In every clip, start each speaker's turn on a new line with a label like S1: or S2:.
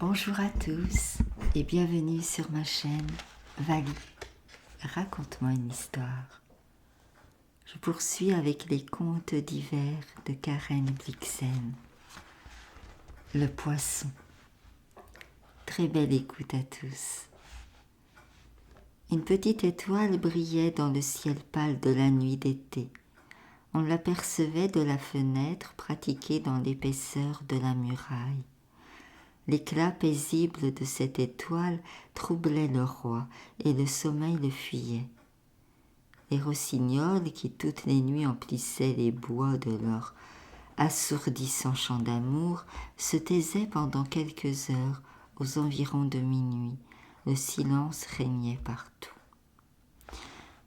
S1: Bonjour à tous et bienvenue sur ma chaîne Vali, raconte-moi une histoire. Je poursuis avec les contes d'hiver de Karen Blixen. Le poisson. Très belle écoute à tous. Une petite étoile brillait dans le ciel pâle de la nuit d'été. On l'apercevait de la fenêtre pratiquée dans l'épaisseur de la muraille. L'éclat paisible de cette étoile troublait le roi et le sommeil le fuyait. Les rossignols qui toutes les nuits emplissaient les bois de leur assourdissant chant d'amour se taisaient pendant quelques heures aux environs de minuit. Le silence régnait partout.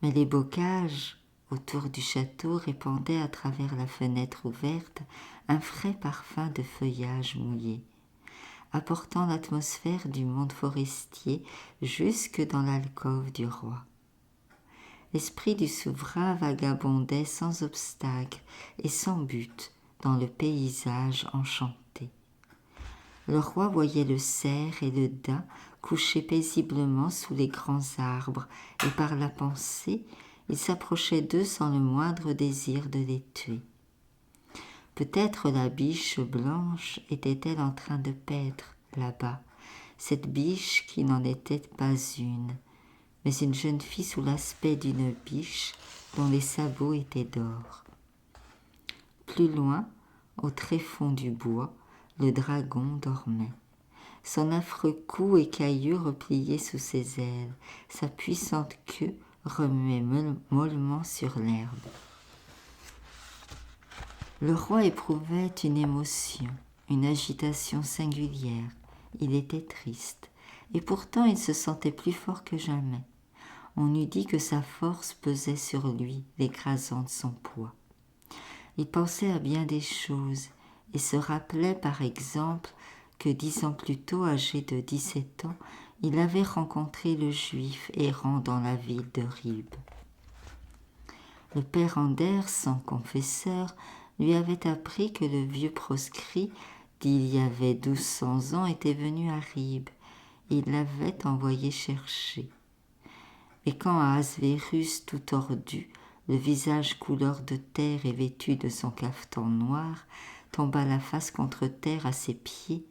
S1: Mais les bocages autour du château répandaient à travers la fenêtre ouverte un frais parfum de feuillage mouillé, apportant l'atmosphère du monde forestier jusque dans l'alcôve du roi. L'esprit du souverain vagabondait sans obstacle et sans but dans le paysage enchanté. Le roi voyait le cerf et le daim couchés paisiblement sous les grands arbres, et par la pensée, il s'approchait d'eux sans le moindre désir de les tuer. Peut-être la biche blanche était-elle en train de paître là-bas, cette biche qui n'en était pas une, mais une jeune fille sous l'aspect d'une biche dont les sabots étaient d'or. Plus loin, au tréfonds du bois, le dragon dormait. Son affreux cou écailleux replié sous ses ailes, sa puissante queue remuait mollement sur l'herbe. Le roi éprouvait une émotion, une agitation singulière. Il était triste, et pourtant il se sentait plus fort que jamais. On eût dit que sa force pesait sur lui, l'écrasant de son poids. Il pensait à bien des choses, et se rappelait par exemple que 10 ans plus tôt, âgé de 17 ans, il avait rencontré le juif errant dans la ville de Ribes. Le père Anders, son confesseur, lui avait appris que le vieux proscrit d'il y avait 1200 ans était venu à Ribes, et il l'avait envoyé chercher. Et quand Ahasverus, tout tordu, le visage couleur de terre et vêtu de son cafetan noir, tomba la face contre terre à ses pieds,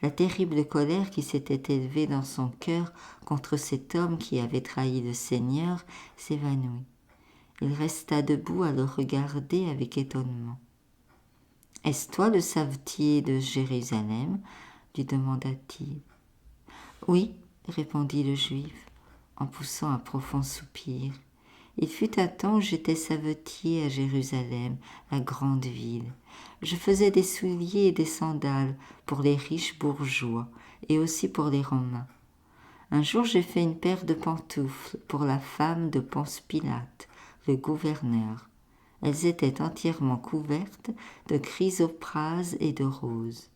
S1: la terrible colère qui s'était élevée dans son cœur contre cet homme qui avait trahi le Seigneur s'évanouit. Il resta debout à le regarder avec étonnement. « Est-ce toi le savetier de Jérusalem ?» lui demanda-t-il. « Oui, » répondit le juif, en poussant un profond soupir. « Il fut un temps où j'étais savetier à Jérusalem, la grande ville. Je faisais des souliers et des sandales pour les riches bourgeois et aussi pour les Romains. Un jour, j'ai fait une paire de pantoufles pour la femme de Ponce Pilate, le gouverneur. Elles étaient entièrement couvertes de chrysoprases et de roses. »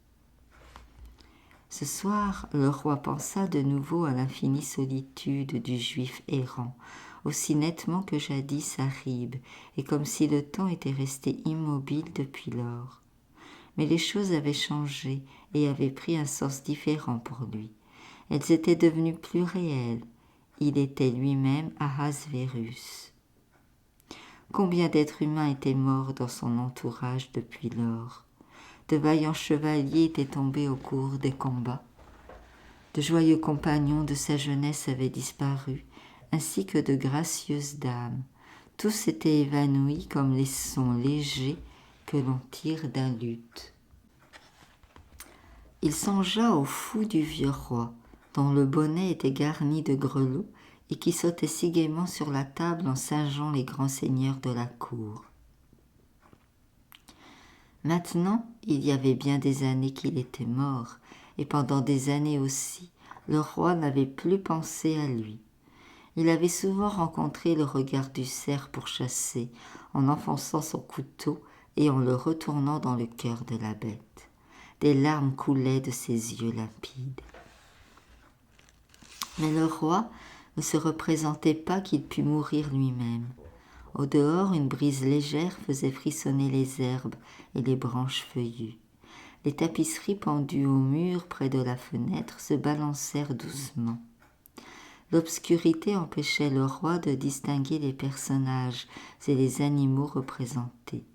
S1: Ce soir, le roi pensa de nouveau à l'infinie solitude du juif errant, aussi nettement que jadis à Ribes, et comme si le temps était resté immobile depuis lors. Mais les choses avaient changé et avaient pris un sens différent pour lui. Elles étaient devenues plus réelles. Il était lui-même Ahasverus. Combien d'êtres humains étaient morts dans son entourage depuis lors? De vaillants chevaliers étaient tombés au cours des combats. De joyeux compagnons de sa jeunesse avaient disparu, ainsi que de gracieuses dames. Tous s'étaient évanouis comme les sons légers que l'on tire d'un luth. Il songea au fou du vieux roi, dont le bonnet était garni de grelots et qui sautait si gaiement sur la table en singeant les grands seigneurs de la cour. Maintenant, il y avait bien des années qu'il était mort, et pendant des années aussi, le roi n'avait plus pensé à lui. Il avait souvent rencontré le regard du cerf pour chasser, en enfonçant son couteau et en le retournant dans le cœur de la bête. Des larmes coulaient de ses yeux limpides. Mais le roi ne se représentait pas qu'il pût mourir lui-même. Au dehors, une brise légère faisait frissonner les herbes et les branches feuillues. Les tapisseries pendues au mur près de la fenêtre se balancèrent doucement. L'obscurité empêchait le roi de distinguer les personnages et les animaux représentés,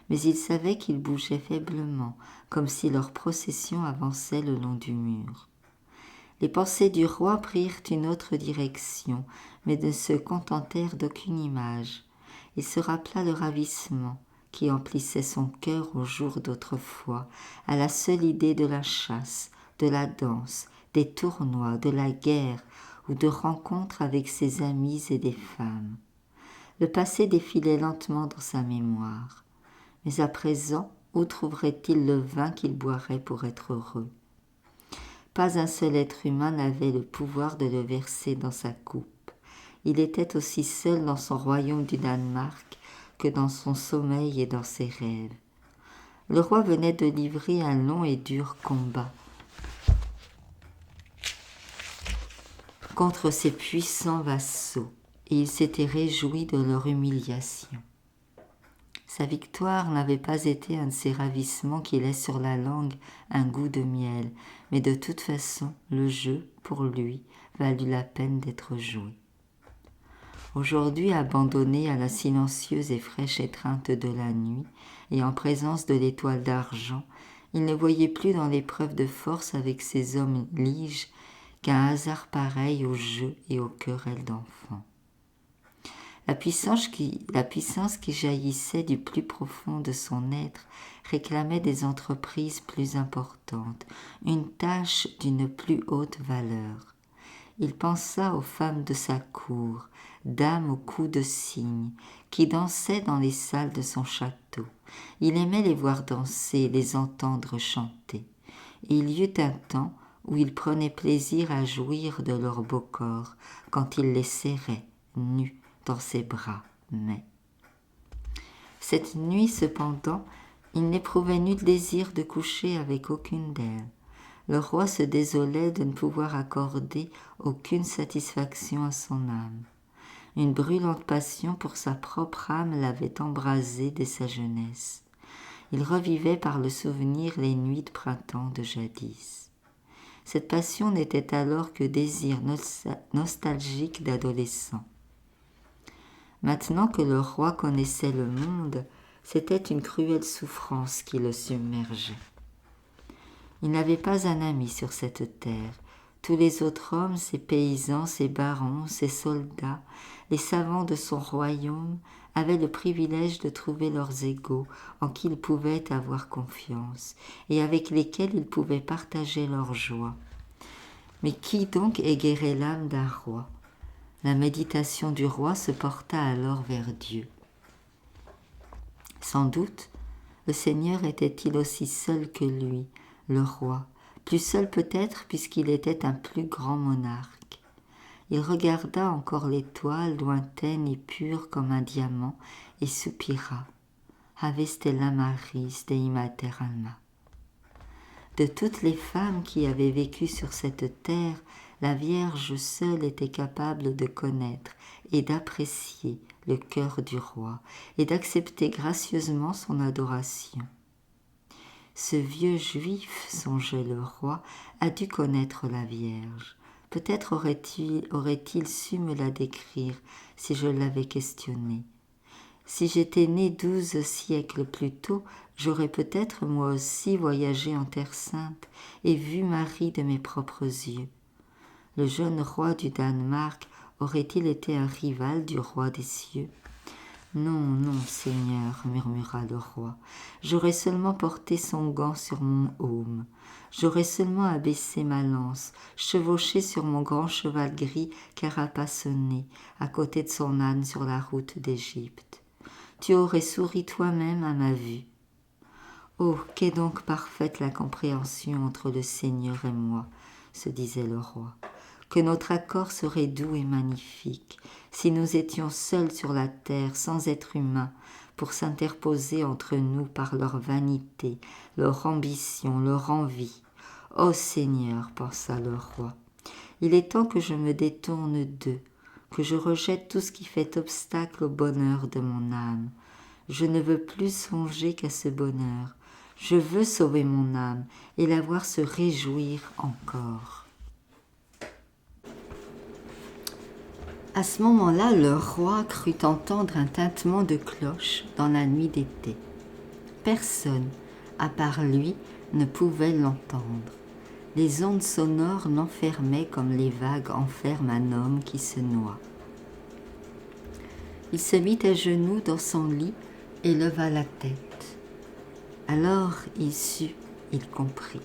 S1: mais il savait qu'ils bougeaient faiblement, comme si leur procession avançait le long du mur. Les pensées du roi prirent une autre direction, mais ne se contentèrent d'aucune image. Il se rappela le ravissement qui emplissait son cœur au jour d'autrefois, à la seule idée de la chasse, de la danse, des tournois, de la guerre ou de rencontres avec ses amis et des femmes. Le passé défilait lentement dans sa mémoire. Mais à présent, où trouverait-il le vin qu'il boirait pour être heureux ? Pas un seul être humain n'avait le pouvoir de le verser dans sa coupe. Il était aussi seul dans son royaume du Danemark que dans son sommeil et dans ses rêves. Le roi venait de livrer un long et dur combat contre ses puissants vassaux, et il s'était réjoui de leur humiliation. Sa victoire n'avait pas été un de ces ravissements qui laissent sur la langue un goût de miel, mais de toute façon, le jeu, pour lui, valut la peine d'être joué. Aujourd'hui, abandonné à la silencieuse et fraîche étreinte de la nuit, et en présence de l'étoile d'argent, il ne voyait plus dans l'épreuve de force avec ces hommes liges qu'un hasard pareil aux jeux et aux querelles d'enfants. La puissance qui jaillissait du plus profond de son être réclamait des entreprises plus importantes, une tâche d'une plus haute valeur. Il pensa aux femmes de sa cour, dames au cou de cygne, qui dansaient dans les salles de son château. Il aimait les voir danser, les entendre chanter. Et il y eut un temps où il prenait plaisir à jouir de leurs beaux corps, quand il les serrait, nus, dans ses bras, mais cette nuit cependant, il n'éprouvait nul désir de coucher avec aucune d'elles. Le roi se désolait de ne pouvoir accorder aucune satisfaction à son âme. Une brûlante passion pour sa propre âme l'avait embrasé dès sa jeunesse. Il revivait par le souvenir les nuits de printemps de jadis. Cette passion n'était alors que désir nostalgique d'adolescent. Maintenant que le roi connaissait le monde, c'était une cruelle souffrance qui le submergeait. Il n'avait pas un ami sur cette terre. Tous les autres hommes, ses paysans, ses barons, ses soldats, les savants de son royaume, avaient le privilège de trouver leurs égaux en qui ils pouvaient avoir confiance et avec lesquels ils pouvaient partager leur joie. Mais qui donc égayerait l'âme d'un roi ? La méditation du roi se porta alors vers Dieu. Sans doute, le Seigneur était-il aussi seul que lui, le roi, plus seul peut-être puisqu'il était un plus grand monarque. Il regarda encore l'étoile lointaine et pure comme un diamant et soupira. Ave stella maris Dei mater alma. De toutes les femmes qui avaient vécu sur cette terre, la Vierge seule était capable de connaître et d'apprécier le cœur du roi et d'accepter gracieusement son adoration. Ce vieux juif, songeait le roi, a dû connaître la Vierge. Peut-être aurait-il su me la décrire si je l'avais questionnée. Si j'étais né 12 siècles plus tôt, j'aurais peut-être moi aussi voyagé en Terre Sainte et vu Marie de mes propres yeux. Le jeune roi du Danemark aurait-il été un rival du roi des cieux ? Non, non, Seigneur, murmura le roi, j'aurais seulement porté son gant sur mon aume, j'aurais seulement abaissé ma lance, chevauché sur mon grand cheval gris carapassonné, à côté de son âne sur la route d'Égypte. Tu aurais souri toi-même à ma vue. Oh, qu'est donc parfaite la compréhension entre le Seigneur et moi, se disait le roi, que notre accord serait doux et magnifique, si nous étions seuls sur la terre, sans être humains, pour s'interposer entre nous par leur vanité, leur ambition, leur envie. Ô Seigneur, pensa le roi, il est temps que je me détourne d'eux, que je rejette tout ce qui fait obstacle au bonheur de mon âme. Je ne veux plus songer qu'à ce bonheur. Je veux sauver mon âme et la voir se réjouir encore. » À ce moment-là, le roi crut entendre un tintement de cloche dans la nuit d'été. Personne, à part lui, ne pouvait l'entendre. Les ondes sonores l'enfermaient comme les vagues enferment un homme qui se noie. Il se mit à genoux dans son lit et leva la tête. Alors il sut, il comprit.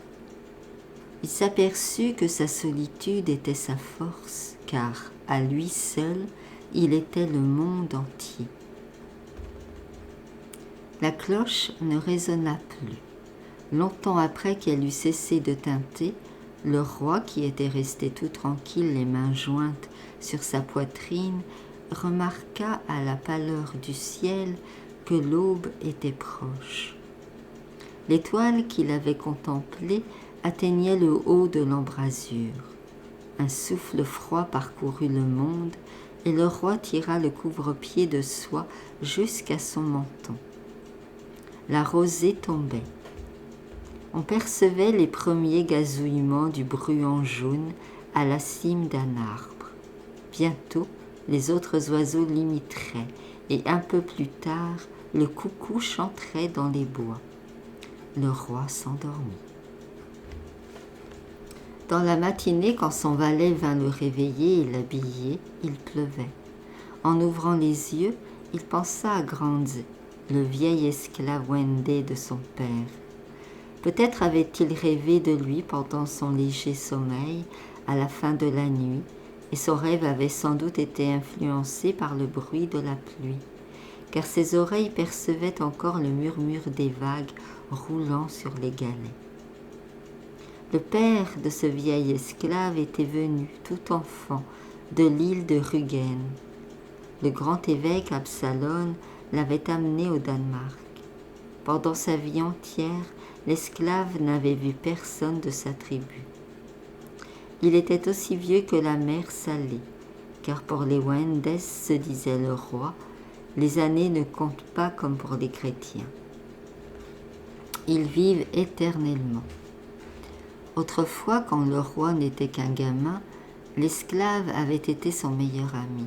S1: Il s'aperçut que sa solitude était sa force, car à lui seul, il était le monde entier. La cloche ne résonna plus. Longtemps après qu'elle eut cessé de tinter, le roi, qui était resté tout tranquille, les mains jointes sur sa poitrine, remarqua à la pâleur du ciel que l'aube était proche. L'étoile qu'il avait contemplée atteignait le haut de l'embrasure. Un souffle froid parcourut le monde et le roi tira le couvre-pied de soie jusqu'à son menton. La rosée tombait. On percevait les premiers gazouillements du bruant jaune à la cime d'un arbre. Bientôt, les autres oiseaux l'imiteraient et un peu plus tard, le coucou chanterait dans les bois. Le roi s'endormit. Dans la matinée, quand son valet vint le réveiller et l'habiller, il pleuvait. En ouvrant les yeux, il pensa à Granz, le vieil esclave Wendé de son père. Peut-être avait-il rêvé de lui pendant son léger sommeil à la fin de la nuit, et son rêve avait sans doute été influencé par le bruit de la pluie, car ses oreilles percevaient encore le murmure des vagues roulant sur les galets. Le père de ce vieil esclave était venu, tout enfant, de l'île de Rügen. Le grand évêque Absalon l'avait amené au Danemark. Pendant sa vie entière, l'esclave n'avait vu personne de sa tribu. Il était aussi vieux que la mer Salée, car pour les Wendes, se disait le roi, les années ne comptent pas comme pour les chrétiens. Ils vivent éternellement. Autrefois, quand le roi n'était qu'un gamin, l'esclave avait été son meilleur ami.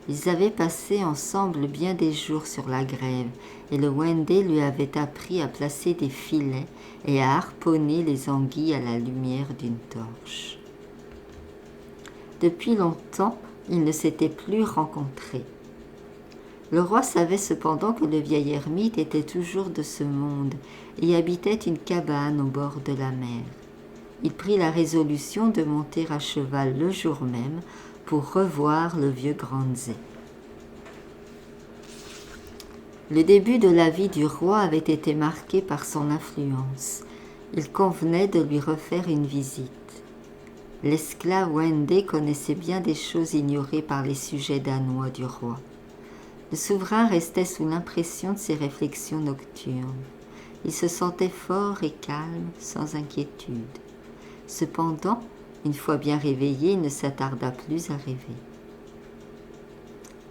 S1: Ils avaient passé ensemble bien des jours sur la grève, et le Wendé lui avait appris à placer des filets et à harponner les anguilles à la lumière d'une torche. Depuis longtemps, ils ne s'étaient plus rencontrés. Le roi savait cependant que le vieil ermite était toujours de ce monde et habitait une cabane au bord de la mer. Il prit la résolution de monter à cheval le jour même pour revoir le vieux Granzé. Le début de la vie du roi avait été marqué par son influence. Il convenait de lui refaire une visite. L'esclave Wendé connaissait bien des choses ignorées par les sujets danois du roi. Le souverain restait sous l'impression de ses réflexions nocturnes. Il se sentait fort et calme, sans inquiétude. Cependant, une fois bien réveillé, il ne s'attarda plus à rêver.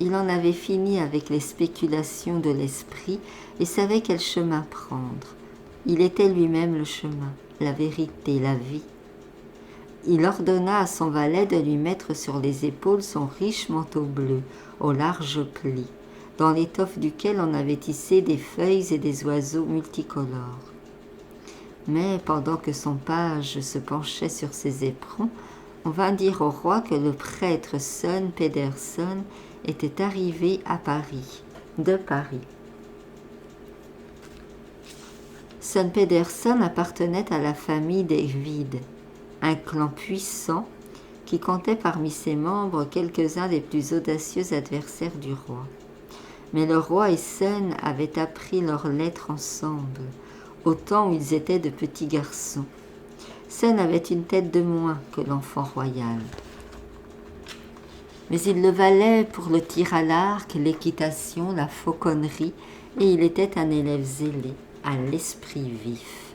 S1: Il en avait fini avec les spéculations de l'esprit et savait quel chemin prendre. Il était lui-même le chemin, la vérité, la vie. Il ordonna à son valet de lui mettre sur les épaules son riche manteau bleu, aux larges plis, dans l'étoffe duquel on avait tissé des feuilles et des oiseaux multicolores. Mais pendant que son page se penchait sur ses éperons, on vint dire au roi que le prêtre Søren Pedersen était arrivé à Paris, de Paris. Søren Pedersen appartenait à la famille des Hvid, un clan puissant qui comptait parmi ses membres quelques-uns des plus audacieux adversaires du roi. Mais le roi et Søren avaient appris leurs lettres ensemble, au temps où ils étaient de petits garçons. Søren avait une tête de moins que l'enfant royal. Mais il le valait pour le tir à l'arc, l'équitation, la fauconnerie, et il était un élève zélé, à l'esprit vif.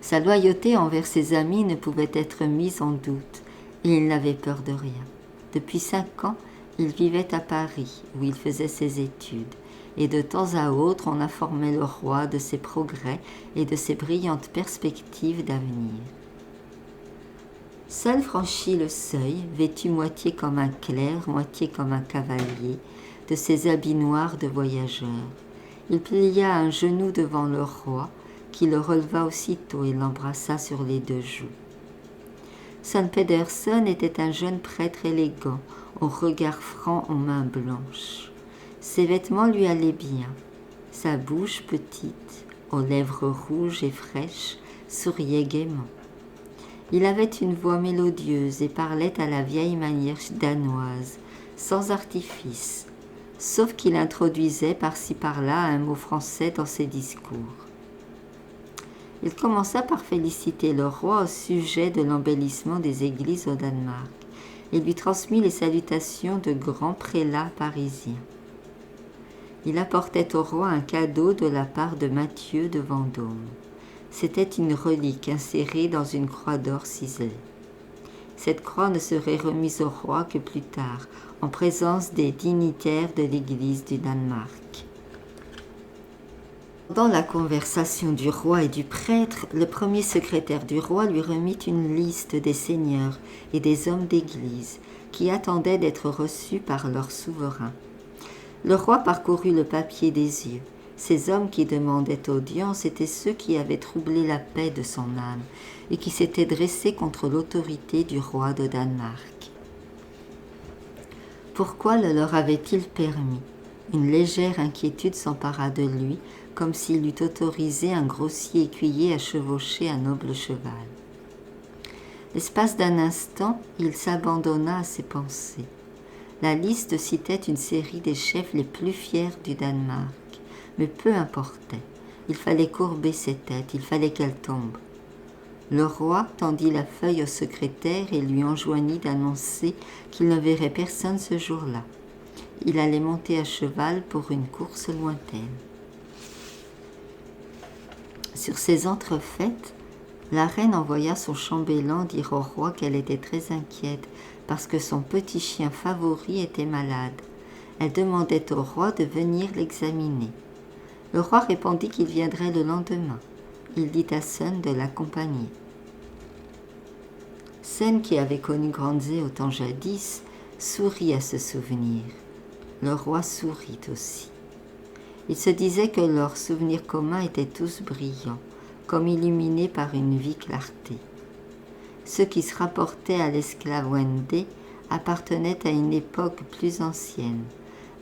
S1: Sa loyauté envers ses amis ne pouvait être mise en doute, et il n'avait peur de rien. Depuis 5 ans, il vivait à Paris, où il faisait ses études, et de temps à autre on informait le roi de ses progrès et de ses brillantes perspectives d'avenir. Seul franchit le seuil, vêtu moitié comme un clerc, moitié comme un cavalier, de ses habits noirs de voyageur. Il plia un genou devant le roi, qui le releva aussitôt et l'embrassa sur les 2 joues. Son Pedersen était un jeune prêtre élégant, au regard franc aux mains blanches. Ses vêtements lui allaient bien. Sa bouche petite, aux lèvres rouges et fraîches, souriait gaiement. Il avait une voix mélodieuse et parlait à la vieille manière danoise, sans artifice, sauf qu'il introduisait par-ci par-là un mot français dans ses discours. Il commença par féliciter le roi au sujet de l'embellissement des églises au Danemark et lui transmit les salutations de grands prélats parisiens. Il apportait au roi un cadeau de la part de Mathieu de Vendôme. C'était une relique insérée dans une croix d'or ciselée. Cette croix ne serait remise au roi que plus tard, en présence des dignitaires de l'Église du Danemark. Pendant la conversation du roi et du prêtre, le premier secrétaire du roi lui remit une liste des seigneurs et des hommes d'Église qui attendaient d'être reçus par leur souverain. Le roi parcourut le papier des yeux. Ces hommes qui demandaient audience étaient ceux qui avaient troublé la paix de son âme et qui s'étaient dressés contre l'autorité du roi de Danemark. Pourquoi le leur avait-il permis ? Une légère inquiétude s'empara de lui, comme s'il eût autorisé un grossier écuyer à chevaucher un noble cheval. L'espace d'un instant, il s'abandonna à ses pensées. La liste citait une série des chefs les plus fiers du Danemark. Mais peu importait, il fallait courber ses têtes, il fallait qu'elles tombent. Le roi tendit la feuille au secrétaire et lui enjoignit d'annoncer qu'il ne verrait personne ce jour-là. Il allait monter à cheval pour une course lointaine. Sur ces entrefaites, la reine envoya son chambellan dire au roi qu'elle était très inquiète parce que son petit chien favori était malade. Elle demandait au roi de venir l'examiner. Le roi répondit qu'il viendrait le lendemain. Il dit à Sun de l'accompagner. Sun, qui avait connu Grandsé au temps jadis, sourit à ce souvenir. Le roi sourit aussi. Il se disait que leurs souvenirs communs étaient tous brillants, comme illuminés par une vie clarté. Ceux qui se rapportaient à l'esclave Wendé appartenaient à une époque plus ancienne,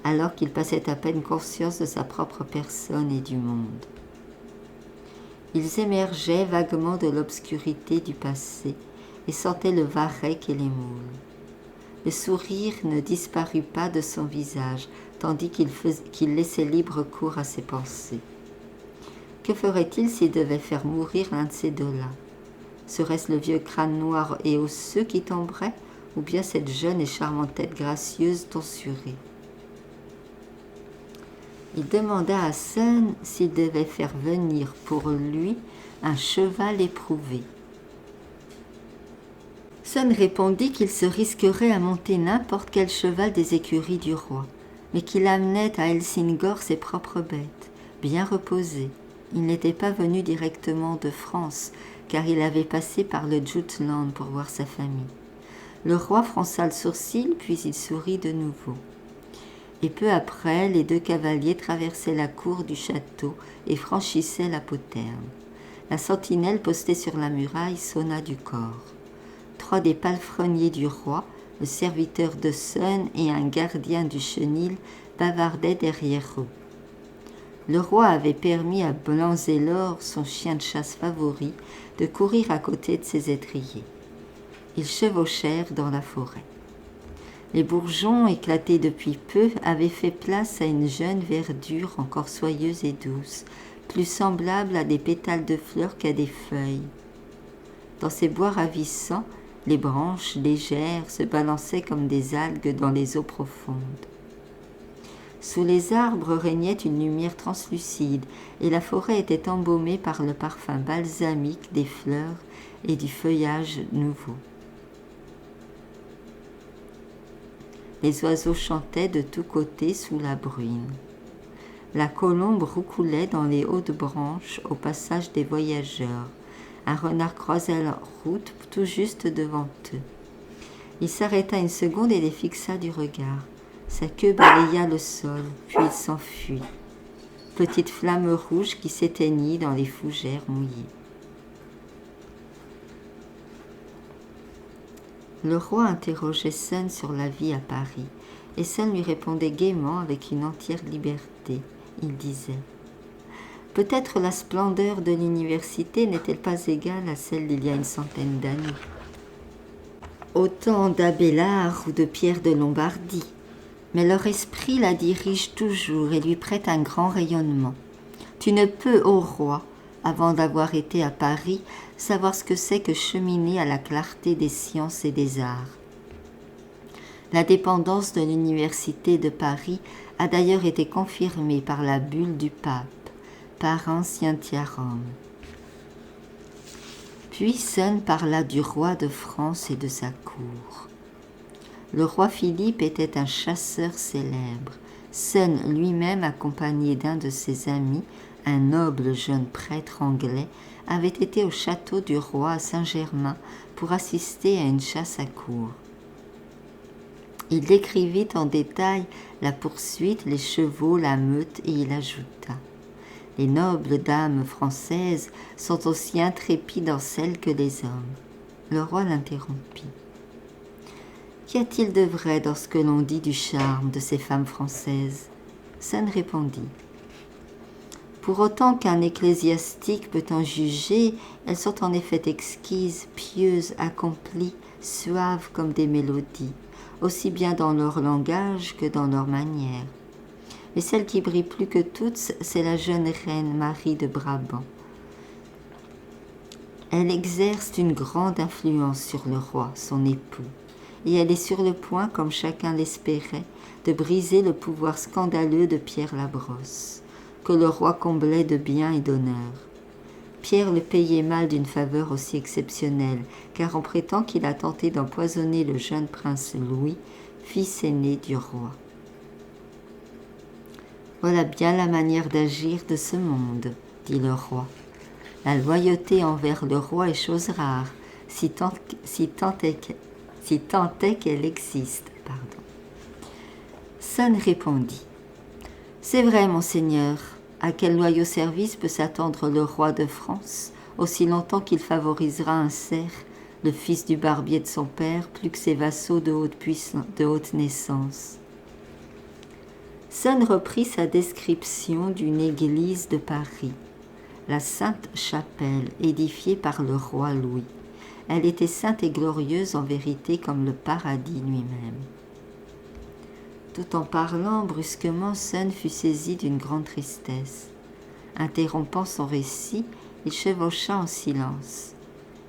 S1: alors qu'il passait à peine conscience de sa propre personne et du monde. Ils émergeaient vaguement de l'obscurité du passé et sentaient le varech et les moules. Le sourire ne disparut pas de son visage, tandis qu'il laissait libre cours à ses pensées. Que ferait-il s'il devait faire mourir l'un de ces deux-là ? Serait-ce le vieux crâne noir et osseux qui tomberait, ou bien cette jeune et charmante tête gracieuse tonsurée ? Il demanda à Sun s'il devait faire venir pour lui un cheval éprouvé. Sun répondit qu'il se risquerait à monter n'importe quel cheval des écuries du roi, mais qu'il amenait à Helsingør ses propres bêtes, bien reposées. Il n'était pas venu directement de France, car il avait passé par le Jutland pour voir sa famille. Le roi fronça le sourcil, puis il sourit de nouveau. Et peu après, les 2 cavaliers traversaient la cour du château et franchissaient la poterne. La sentinelle postée sur la muraille sonna du corps. 3 des palefreniers du roi, le serviteur de Sun et un gardien du chenil bavardaient derrière eux. Le roi avait permis à Blanc-Zélor, son chien de chasse favori, de courir à côté de ses étriers. Ils chevauchèrent dans la forêt. Les bourgeons, éclatés depuis peu, avaient fait place à une jeune verdure encore soyeuse et douce, plus semblable à des pétales de fleurs qu'à des feuilles. Dans ces bois ravissants, les branches légères se balançaient comme des algues dans les eaux profondes. Sous les arbres régnait une lumière translucide et la forêt était embaumée par le parfum balsamique des fleurs et du feuillage nouveau. Les oiseaux chantaient de tous côtés sous la bruine. La colombe roucoulait dans les hautes branches au passage des voyageurs. Un renard croisait la route tout juste devant eux. Il s'arrêta une seconde et les fixa du regard. Sa queue balaya le sol, puis il s'enfuit. Petite flamme rouge qui s'éteignit dans les fougères mouillées. Le roi interrogeait Sun sur la vie à Paris, et Sun lui répondait gaiement avec une entière liberté. Il disait « Peut-être la splendeur de l'université n'est-elle pas égale à celle d'il y a une centaine d'années. Au temps d'Abélard ou de Pierre de Lombardie, mais leur esprit la dirige toujours et lui prête un grand rayonnement. Tu ne peux, ô roi, avant d'avoir été à Paris, savoir ce que c'est que cheminer à la clarté des sciences et des arts. La dépendance de l'université de Paris a d'ailleurs été confirmée par la bulle du pape, Parens Scientiarum. Puis Sun parla du roi de France et de sa cour. Le roi Philippe était un chasseur célèbre. Sun lui-même, accompagné d'un de ses amis, un noble jeune prêtre anglais, avait été au château du roi à Saint-Germain pour assister à une chasse à courre. Il décrivit en détail la poursuite, les chevaux, la meute, et il ajouta « Les nobles dames françaises sont aussi intrépides en selle que les hommes. » Le roi l'interrompit. « Qu'y a-t-il de vrai dans ce que l'on dit du charme de ces femmes françaises ?» Sun répondit. Pour autant qu'un ecclésiastique peut en juger, elles sont en effet exquises, pieuses, accomplies, suaves comme des mélodies, aussi bien dans leur langage que dans leur manière. Mais celle qui brille plus que toutes, c'est la jeune reine Marie de Brabant. Elle exerce une grande influence sur le roi, son époux, et elle est sur le point, comme chacun l'espérait, de briser le pouvoir scandaleux de Pierre Labrosse, que le roi comblait de biens et d'honneur. Pierre le payait mal d'une faveur aussi exceptionnelle, car on prétend qu'il a tenté d'empoisonner le jeune prince Louis, fils aîné du roi. Voilà bien la manière d'agir de ce monde, dit le roi. La loyauté envers le roi est chose rare, si tant est qu'elle existe. Sun répondit. C'est vrai, monseigneur. À quel loyau service peut s'attendre le roi de France, aussi longtemps qu'il favorisera un cerf, le fils du barbier de son père, plus que ses vassaux de haute naissance. Sun reprit sa description d'une église de Paris, la Sainte-Chapelle, édifiée par le roi Louis. Elle était sainte et glorieuse en vérité comme le paradis lui-même. Tout en parlant brusquement, Sun fut saisi d'une grande tristesse. Interrompant son récit, il chevaucha en silence.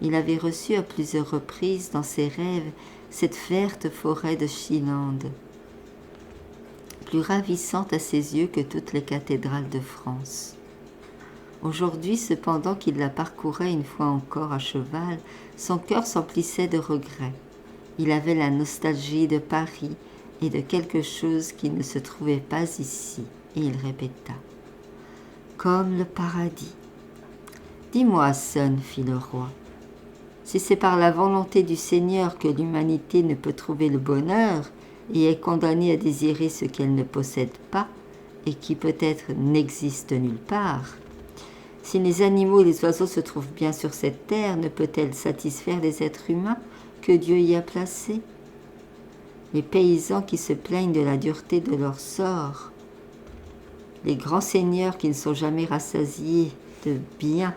S1: Il avait reçu à plusieurs reprises dans ses rêves cette verte forêt de Chilande, plus ravissante à ses yeux que toutes les cathédrales de France. Aujourd'hui, cependant qu'il la parcourait une fois encore à cheval, son cœur s'emplissait de regrets. Il avait la nostalgie de Paris et de quelque chose qui ne se trouvait pas ici, et il répéta « Comme le paradis. » « Dis-moi, Sun, fit le roi, si c'est par la volonté du Seigneur que l'humanité ne peut trouver le bonheur et est condamnée à désirer ce qu'elle ne possède pas et qui peut-être n'existe nulle part, si les animaux et les oiseaux se trouvent bien sur cette terre, ne peut-elle satisfaire les êtres humains que Dieu y a placés? Les paysans qui se plaignent de la dureté de leur sort, les grands seigneurs qui ne sont jamais rassasiés de bien,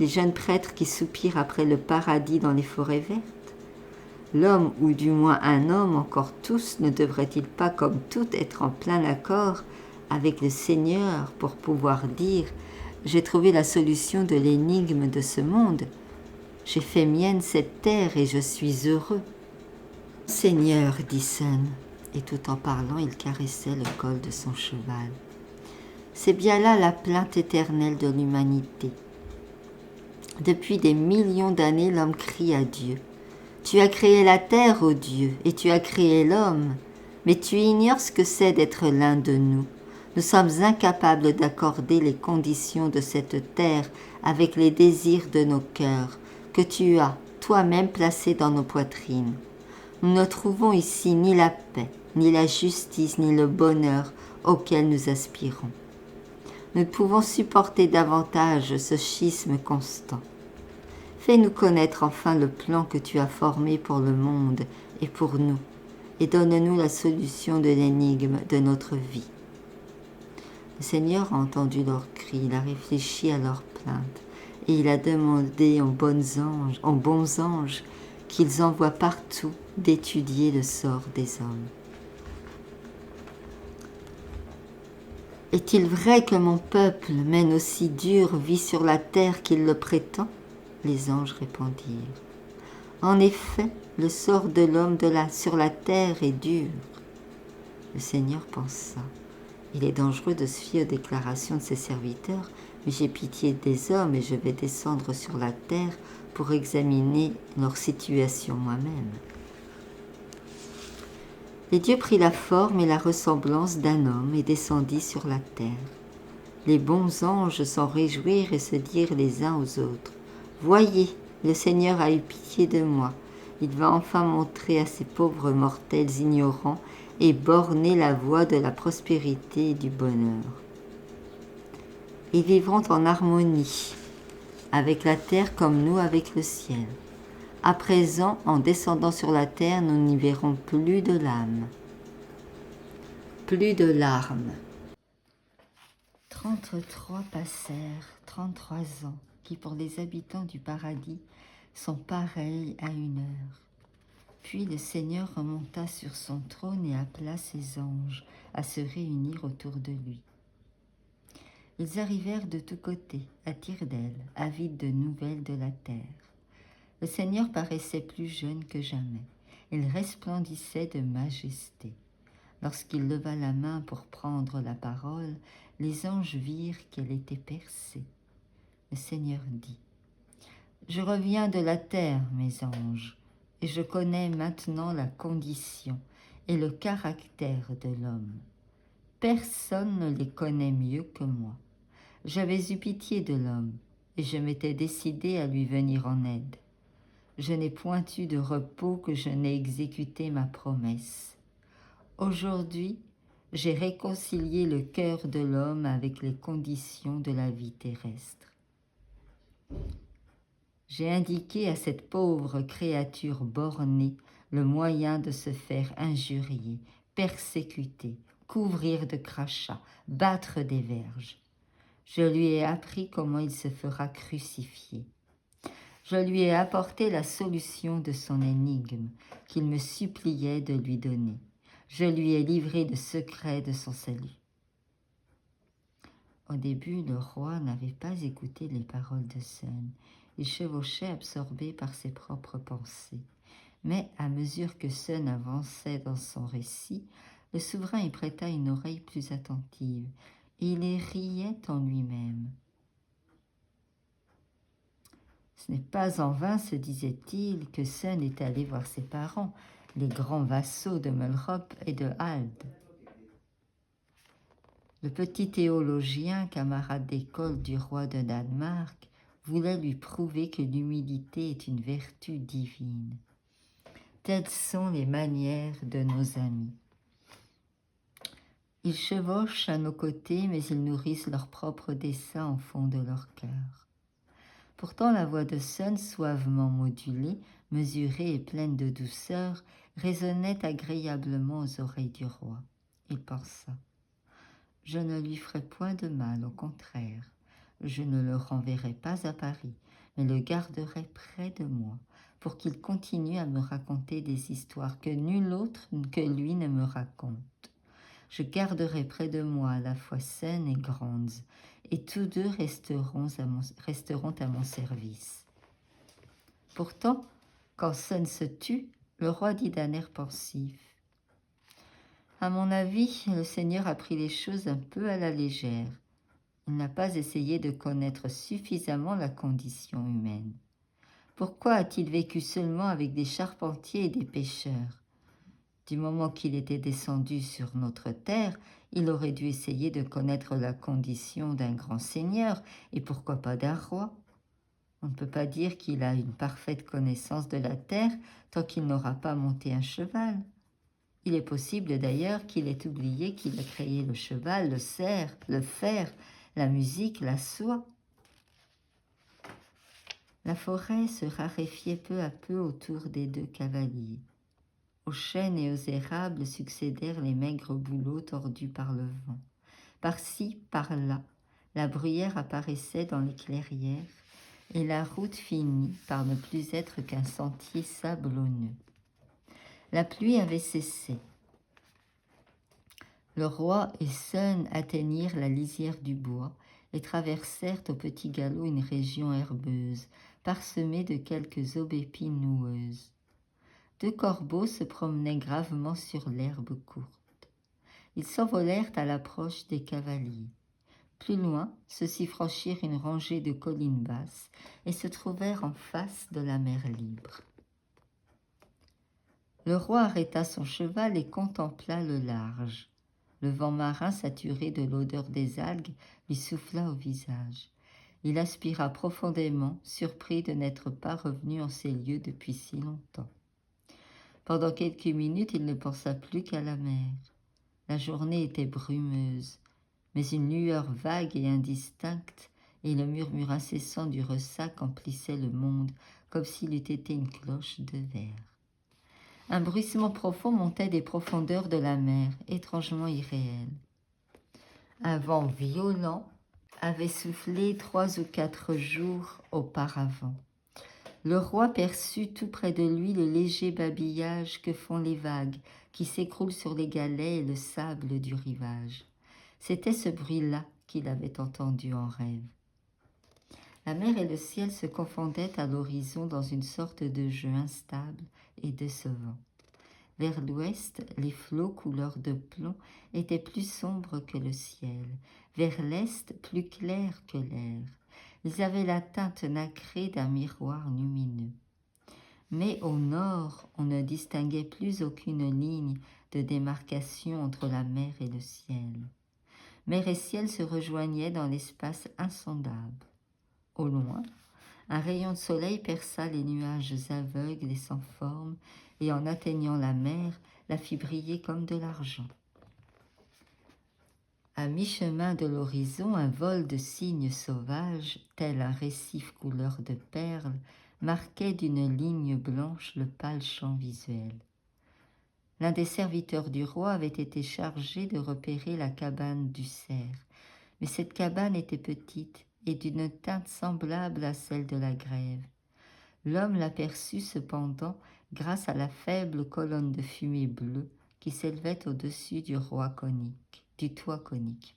S1: les jeunes prêtres qui soupirent après le paradis dans les forêts vertes, l'homme, ou du moins un homme, encore tous, ne devrait-il pas comme tout être en plein accord avec le Seigneur pour pouvoir dire « J'ai trouvé la solution de l'énigme de ce monde, j'ai fait mienne cette terre et je suis heureux. » « Seigneur, dit Sun, et tout en parlant, il caressait le col de son cheval. C'est bien là la plainte éternelle de l'humanité. Depuis des millions d'années, l'homme crie à Dieu. Tu as créé la terre, ô Dieu, et tu as créé l'homme, Mais tu ignores ce que c'est d'être l'un de nous. Nous sommes incapables d'accorder les conditions de cette terre avec les désirs de nos cœurs, que tu as toi-même placés dans nos poitrines. Nous ne trouvons ici ni la paix, ni la justice, ni le bonheur auquel nous aspirons. Nous ne pouvons supporter davantage ce schisme constant. Fais-nous connaître enfin le plan que tu as formé pour le monde et pour nous, et donne-nous la solution de l'énigme de notre vie. Le Seigneur a entendu leurs cris, il a réfléchi à leurs plaintes, et il a demandé aux bons anges qu'ils envoient partout d'étudier le sort des hommes. Est-il vrai que mon peuple mène aussi dure vie sur la terre qu'il le prétend ? Les anges répondirent. En effet, le sort de l'homme sur la terre est dur. Le Seigneur pensa. Il est dangereux de se fier aux déclarations de ses serviteurs, mais j'ai pitié des hommes et je vais descendre sur la terre pour examiner leur situation moi-même. Et Dieu prit la forme et la ressemblance d'un homme et descendit sur la terre. Les bons anges s'en réjouirent et se dirent les uns aux autres, « Voyez, le Seigneur a eu pitié de moi. Il va enfin montrer à ces pauvres mortels ignorants et borner la voie de la prospérité et du bonheur. Ils vivront en harmonie avec la terre comme nous avec le ciel. À présent, en descendant sur la terre, nous n'y verrons plus de l'âme, plus de larmes. 33 passèrent, 33 ans, qui pour les habitants du paradis sont pareils à une heure. Puis le Seigneur remonta sur son trône et appela ses anges à se réunir autour de lui. Ils arrivèrent de tous côtés, à tire-d'aile, avides de nouvelles de la terre. Le Seigneur paraissait plus jeune que jamais. Il resplendissait de majesté. Lorsqu'il leva la main pour prendre la parole, les anges virent qu'elle était percée. Le Seigneur dit, « Je reviens de la terre, mes anges, et je connais maintenant la condition et le caractère de l'homme. Personne ne les connaît mieux que moi. J'avais eu pitié de l'homme, et je m'étais décidé à lui venir en aide. Je n'ai point eu de repos que je n'ai exécuté ma promesse. Aujourd'hui, j'ai réconcilié le cœur de l'homme avec les conditions de la vie terrestre. J'ai indiqué à cette pauvre créature bornée le moyen de se faire injurier, persécuter, couvrir de crachats, battre des verges. Je lui ai appris comment il se fera crucifier. Je lui ai apporté la solution de son énigme qu'il me suppliait de lui donner. Je lui ai livré le secret de son salut. » Au début, le roi n'avait pas écouté les paroles de Sun. Il chevauchait absorbé par ses propres pensées. Mais à mesure que Sun avançait dans son récit, le souverain y prêta une oreille plus attentive, et il riait en lui-même. Ce n'est pas en vain, se disait-il, que Sun est allé voir ses parents, les grands vassaux de Melrop et de Hald. Le petit théologien, camarade d'école du roi de Danemark, voulait lui prouver que l'humilité est une vertu divine. Telles sont les manières de nos amis. Ils chevauchent à nos côtés, mais ils nourrissent leurs propres desseins au fond de leur cœur. Pourtant, la voix de Sun, suavement modulée, mesurée et pleine de douceur, résonnait agréablement aux oreilles du roi. Il pensa. Je ne lui ferai point de mal, au contraire. Je ne le renverrai pas à Paris, mais le garderai près de moi, pour qu'il continue à me raconter des histoires que nul autre que lui ne me raconte. Je garderai près de moi à la fois Sun et Granz, et tous deux resteront à mon service. Pourtant, quand Sun se tut, le roi dit d'un air pensif, « À mon avis, le Seigneur a pris les choses un peu à la légère. Il n'a pas essayé de connaître suffisamment la condition humaine. Pourquoi a-t-il vécu seulement avec des charpentiers et des pêcheurs? Du moment qu'il était descendu sur notre terre, il aurait dû essayer de connaître la condition d'un grand seigneur, et pourquoi pas d'un roi. On ne peut pas dire qu'il a une parfaite connaissance de la terre tant qu'il n'aura pas monté un cheval. Il est possible d'ailleurs qu'il ait oublié qu'il a créé le cheval, le cerf, le fer, la musique, la soie. La forêt se raréfiait peu à peu autour des deux cavaliers. Aux chênes et aux érables succédèrent les maigres bouleaux tordus par le vent. Par-ci, par-là, la bruyère apparaissait dans les clairières, et la route finit par ne plus être qu'un sentier sablonneux. La pluie avait cessé. Le roi et Sun atteignirent la lisière du bois et traversèrent au petit galop une région herbeuse, parsemée de quelques aubépines noueuses. Deux corbeaux se promenaient gravement sur l'herbe courte. Ils s'envolèrent à l'approche des cavaliers. Plus loin, ceux-ci franchirent une rangée de collines basses et se trouvèrent en face de la mer libre. Le roi arrêta son cheval et contempla le large. Le vent marin, saturé de l'odeur des algues, lui souffla au visage. Il aspira profondément, surpris de n'être pas revenu en ces lieux depuis si longtemps. Pendant quelques minutes, il ne pensa plus qu'à la mer. La journée était brumeuse, mais une lueur vague et indistincte et le murmure incessant du ressac emplissait le monde comme s'il eût été une cloche de verre. Un bruissement profond montait des profondeurs de la mer, étrangement irréel. Un vent violent avait soufflé 3 ou 4 jours auparavant. Le roi perçut tout près de lui le léger babillage que font les vagues qui s'écroulent sur les galets et le sable du rivage. C'était ce bruit-là qu'il avait entendu en rêve. La mer et le ciel se confondaient à l'horizon dans une sorte de jeu instable et décevant. Vers l'ouest, les flots couleur de plomb étaient plus sombres que le ciel. Vers l'est, plus clairs que l'air. Ils avaient la teinte nacrée d'un miroir lumineux. Mais au nord, on ne distinguait plus aucune ligne de démarcation entre la mer et le ciel. Mer et ciel se rejoignaient dans l'espace insondable. Au loin, un rayon de soleil perça les nuages aveugles et sans forme, et en atteignant la mer, la fit briller comme de l'argent. À mi-chemin de l'horizon, un vol de cygnes sauvages, tel un récif couleur de perles, marquait d'une ligne blanche le pâle champ visuel. L'un des serviteurs du roi avait été chargé de repérer la cabane du cerf, mais cette cabane était petite et d'une teinte semblable à celle de la grève. L'homme l'aperçut cependant grâce à la faible colonne de fumée bleue qui s'élevait au-dessus du toit conique.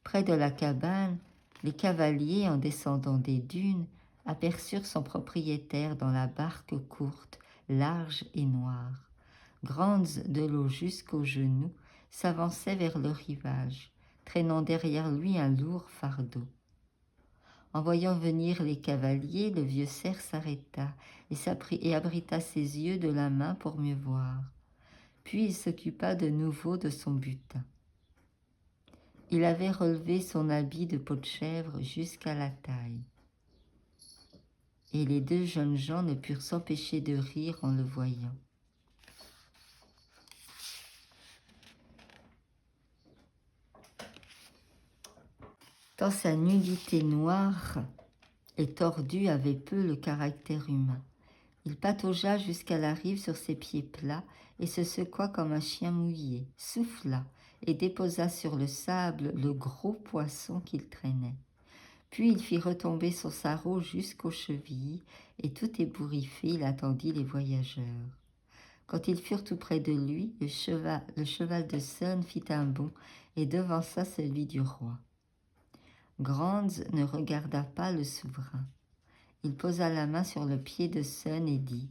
S1: Près de la cabane, les cavaliers, en descendant des dunes, aperçurent son propriétaire dans la barque courte, large et noire. Grande de l'eau jusqu'aux genoux, s'avançait vers le rivage, traînant derrière lui un lourd fardeau. En voyant venir les cavaliers, le vieux cerf s'arrêta et abrita ses yeux de la main pour mieux voir. Puis il s'occupa de nouveau de son butin. Il avait relevé son habit de peau de chèvre jusqu'à la taille. Et les deux jeunes gens ne purent s'empêcher de rire en le voyant. Tant sa nudité noire et tordue avait peu le caractère humain. Il pataugea jusqu'à la rive sur ses pieds plats et se secoua comme un chien mouillé, souffla et déposa sur le sable le gros poisson qu'il traînait. Puis il fit retomber son sarrau jusqu'aux chevilles et tout ébouriffé, il attendit les voyageurs. Quand ils furent tout près de lui, le cheval de Sun fit un bond et devança celui du roi. Grands ne regarda pas le souverain. Il posa la main sur le pied de Sun et dit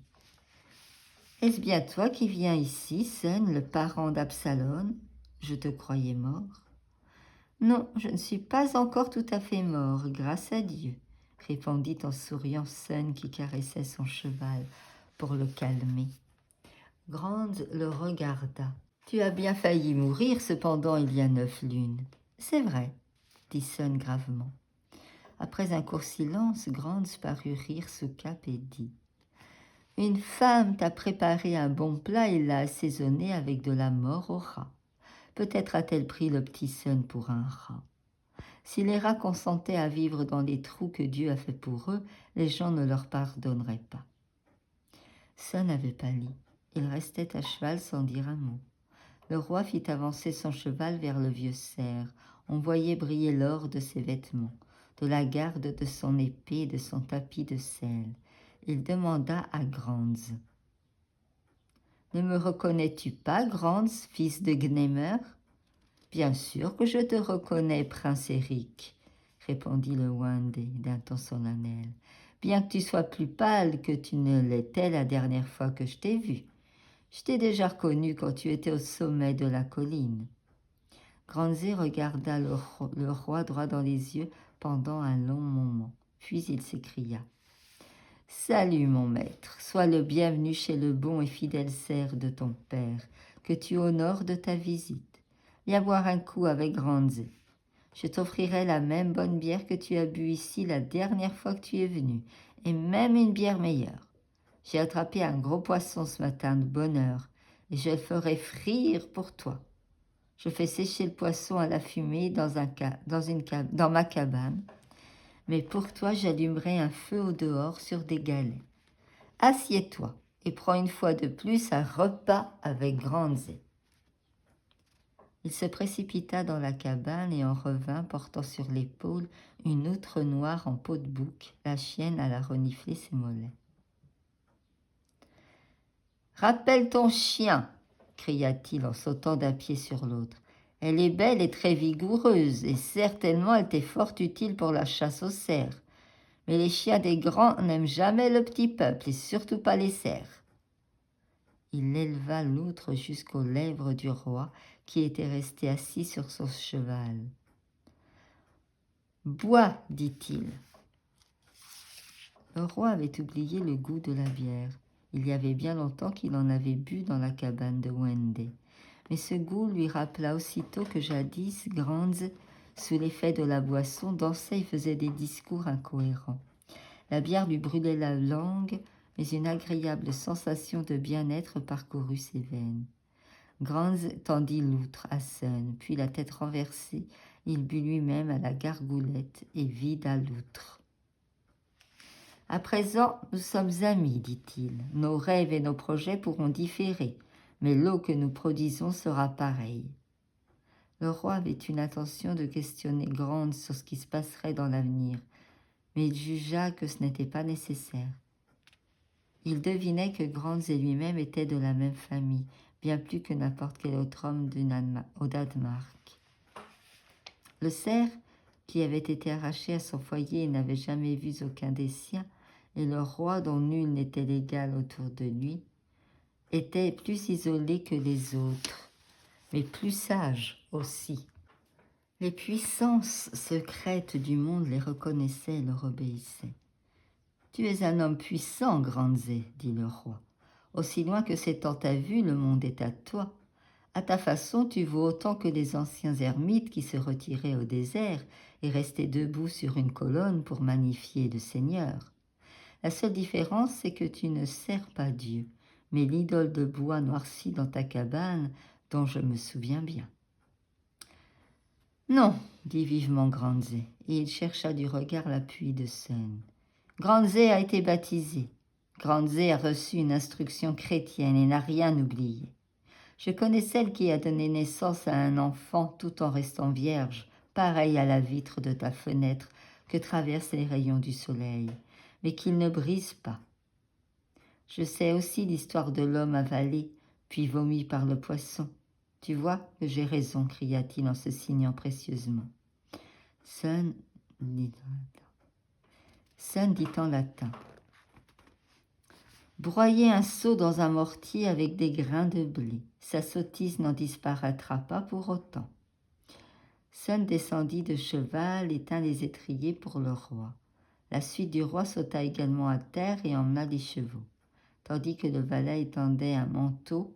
S1: « Est-ce bien toi qui viens ici, Sun, le parent d'Absalom? Je te croyais mort. »« Non, je ne suis pas encore tout à fait mort, grâce à Dieu, » répondit en souriant Sun qui caressait son cheval pour le calmer. Grande le regarda. « Tu as bien failli mourir cependant il y a 9 lunes. »« C'est vrai, » dit Sun gravement. Après un court silence, Grande parut rire sous cape et dit « Une femme t'a préparé un bon plat et l'a assaisonné avec de la mort au rat. Peut-être a-t-elle pris le petit Sun pour un rat. Si les rats consentaient à vivre dans les trous que Dieu a fait pour eux, les gens ne leur pardonneraient pas. » Sun avait pâli. Il restait à cheval sans dire un mot. Le roi fit avancer son cheval vers le vieux cerf. On voyait briller l'or de ses vêtements, de la garde de son épée et de son tapis de sel. Il demanda à Granz. « Ne me reconnais-tu pas, Granz, fils de Gnemer ?»« Bien sûr que je te reconnais, prince Éric, » répondit le Wendé d'un ton solennel, « bien que tu sois plus pâle que tu ne l'étais la dernière fois que je t'ai vu. Je t'ai déjà reconnu quand tu étais au sommet de la colline. » Granzé regarda le roi droit dans les yeux pendant un long moment. Puis il s'écria « Salut mon maître, sois le bienvenu chez le bon et fidèle cerf de ton père, que tu honores de ta visite. Viens boire un coup avec Granzé. Je t'offrirai la même bonne bière que tu as bu ici la dernière fois que tu es venu, et même une bière meilleure. J'ai attrapé un gros poisson ce matin de bonne heure, et je le ferai frire pour toi. Je fais sécher le poisson à la fumée dans ma cabane, mais pour toi j'allumerai un feu au dehors sur des galets. Assieds-toi et prends une fois de plus un repas avec Granzé. » Il se précipita dans la cabane et en revint portant sur l'épaule une outre noire en peau de bouc. La chienne alla renifler ses mollets. « Rappelle ton chien !» cria-t-il en sautant d'un pied sur l'autre. « Elle est belle et très vigoureuse, et certainement elle t'est fort utile pour la chasse aux cerfs. Mais les chiens des grands n'aiment jamais le petit peuple, et surtout pas les cerfs. » Il éleva l'outre jusqu'aux lèvres du roi, qui était resté assis sur son cheval. « Bois, dit-il. » Le roi avait oublié le goût de la bière. Il y avait bien longtemps qu'il en avait bu dans la cabane de Wendé. Mais ce goût lui rappela aussitôt que jadis, Granz, sous l'effet de la boisson, dansait et faisait des discours incohérents. La bière lui brûlait la langue, mais une agréable sensation de bien-être parcourut ses veines. Granz tendit l'outre à Sun, puis la tête renversée, il but lui-même à la gargoulette et vida l'outre. « À présent, nous sommes amis, dit-il. Nos rêves et nos projets pourront différer, mais l'eau que nous produisons sera pareille. » Le roi avait une intention de questionner Granz sur ce qui se passerait dans l'avenir, mais il jugea que ce n'était pas nécessaire. Il devinait que Granz et lui-même étaient de la même famille, bien plus que n'importe quel autre homme au Danemark. Le cerf, qui avait été arraché à son foyer et n'avait jamais vu aucun des siens, et le roi dont nul n'était l'égal autour de lui, était plus isolé que les autres, mais plus sage aussi. Les puissances secrètes du monde les reconnaissaient et leur obéissaient. « Tu es un homme puissant, Granzé, dit le roi. Aussi loin que s'étend ta vue, le monde est à toi. À ta façon, tu vaux autant que les anciens ermites qui se retiraient au désert et restaient debout sur une colonne pour magnifier le Seigneur. La seule différence, c'est que tu ne sers pas Dieu, mais l'idole de bois noircie dans ta cabane, dont je me souviens bien. »« Non, dit vivement Granzé, et il chercha du regard l'appui de Sun. Granzé a été baptisé. Granzé a reçu une instruction chrétienne et n'a rien oublié. Je connais celle qui a donné naissance à un enfant tout en restant vierge, pareil à la vitre de ta fenêtre que traversent les rayons du soleil, mais qu'il ne brise pas. Je sais aussi l'histoire de l'homme avalé, puis vomi par le poisson. Tu vois que j'ai raison, cria-t-il en se signant précieusement. Sun dit en latin. Broyer un seau dans un mortier avec des grains de blé. Sa sottise n'en disparaîtra pas pour autant. Sun descendit de cheval et tint les étriers pour le roi. La suite du roi sauta également à terre et emmena les chevaux. tandis que le valet étendait un manteau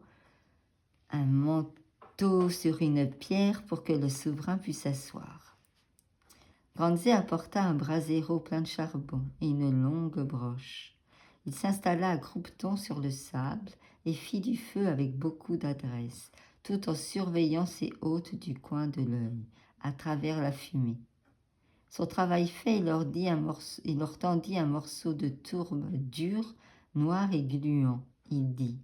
S1: sur une pierre pour que le souverain puisse s'asseoir. Grandsé apporta un brasero plein de charbon et une longue broche. Il s'installa à croupeton sur le sable et fit du feu avec beaucoup d'adresse, tout en surveillant ses hôtes du coin de l'œil, à travers la fumée. Son travail fait, il leur tendit un morceau de tourbe dur, noir et gluant. Il dit :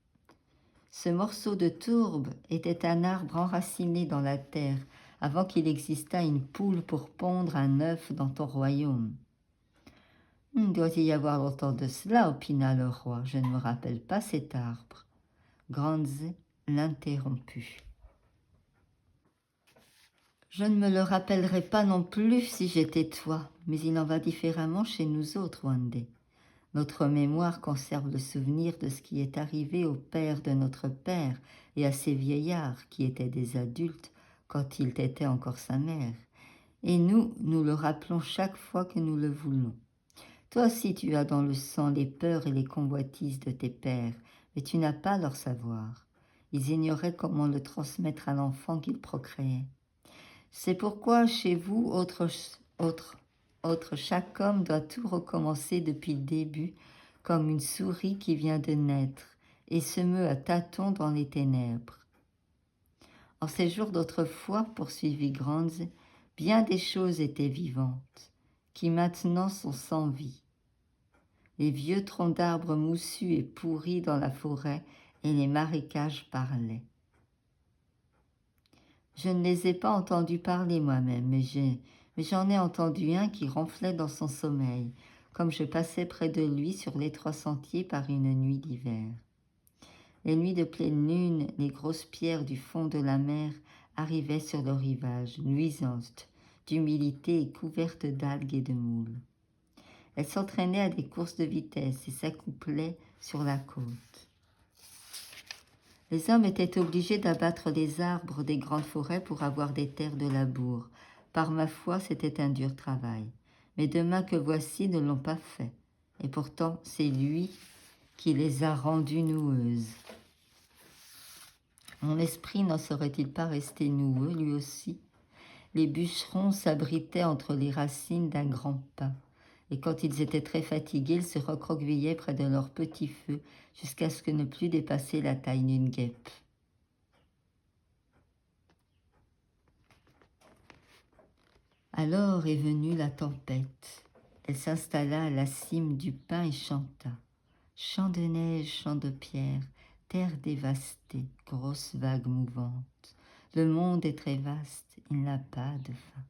S1: « Ce morceau de tourbe était un arbre enraciné dans la terre, avant qu'il existât une poule pour pondre un œuf dans ton royaume. » « Il doit y avoir longtemps de cela, opina le roi. Je ne me rappelle pas cet arbre. » Grandsé l'interromput. « Je ne me le rappellerai pas non plus si j'étais toi, mais il en va différemment chez nous autres, Wandé. Notre mémoire conserve le souvenir de ce qui est arrivé au père de notre père et à ces vieillards qui étaient des adultes quand il était encore sa mère. Et nous le rappelons chaque fois que nous le voulons. Toi aussi tu as dans le sang les peurs et les convoitises de tes pères, mais tu n'as pas leur savoir. Ils ignoraient comment le transmettre à l'enfant qu'ils procréaient. C'est pourquoi chez vous, chaque homme doit tout recommencer depuis le début, comme une souris qui vient de naître, et se meut à tâtons dans les ténèbres. En ces jours d'autrefois, poursuivit Grandsé, bien des choses étaient vivantes, qui maintenant sont sans vie. Les vieux troncs d'arbres moussus et pourris dans la forêt et les marécages parlaient. Je ne les ai pas entendus parler moi-même, mais j'en ai entendu un qui ronflait dans son sommeil, comme je passais près de lui sur l'étroit sentier par une nuit d'hiver. Les nuits de pleine lune, les grosses pierres du fond de la mer arrivaient sur le rivage, luisantes d'humidité et couvertes d'algues et de moules. Elles s'entraînaient à des courses de vitesse et s'accouplaient sur la côte. Les hommes étaient obligés d'abattre les arbres des grandes forêts pour avoir des terres de labour. Par ma foi, c'était un dur travail. Mes deux mains que voici ne l'ont pas fait. Et pourtant, c'est lui qui les a rendues noueuses. Mon esprit n'en serait-il pas resté noueux, lui aussi ? Les bûcherons s'abritaient entre les racines d'un grand pin. Et quand ils étaient très fatigués, ils se recroquevillaient près de leur petit feu jusqu'à ce que ne plus dépasser la taille d'une guêpe. Alors est venue la tempête. Elle s'installa à la cime du pin et chanta. Chant de neige, chant de pierre, terre dévastée, grosse vague mouvante. Le monde est très vaste, il n'a pas de fin.